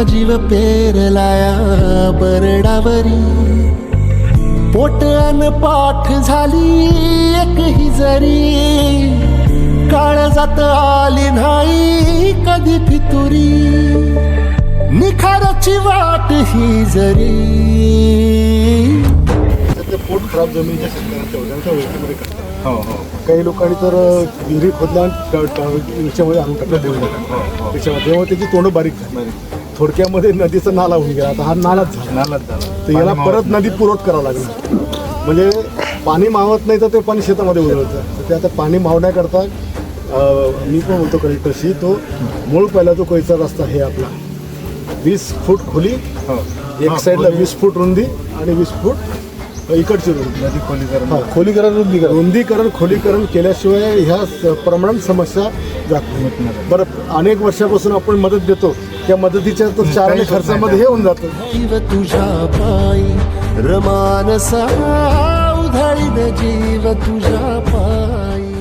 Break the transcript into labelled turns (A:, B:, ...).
A: जीव पेरलाया बरडावरी, पोट अन पाठ झाली एक ही जरी, काळजात आली नाही कधी फितुरी, निखाराची वाट ही जरी.
B: पोट खराब जमिनीच्या शेतकऱ्यांच्या ओळखीमध्ये करतात. काही लोकांनी तर विहिरी खोदल्या याच्यामध्ये आणून टाकलं त्याच्यामध्ये, तेव्हा त्याची तोंड बारीक झाली. थोडक्यामध्ये नदीचा नाला होऊन गेला. आता हा नालाच झाला. तर याला परत नदी पुरवठा करावा लागला. म्हणजे पाणी मावत नाही तर ते पाणी शेतामध्ये उधळतं. तर ते आता पाणी मावण्याकरता मी पण बोलतो कलेक्टरशी, तो मूळ पहिला जो कोयचा रस्ता हे आपला 20 फूट खोली, एक साईडला 20 फूट रुंदी आणि 20 फूट इकडची रुंदी, नदी खोलीकरण रुंदीकरण खोलीकरण केल्याशिवाय ह्या प्रमाणात समस्या जात नाही. बरं, अनेक वर्षापासून आपण मदत देतो, त्या मदतीच्या तर चारणे खर्चामध्ये हे होऊन जातं.
A: जीव तुझ्या पायी रमानसा उधळीन जीव तुझ्या पायी.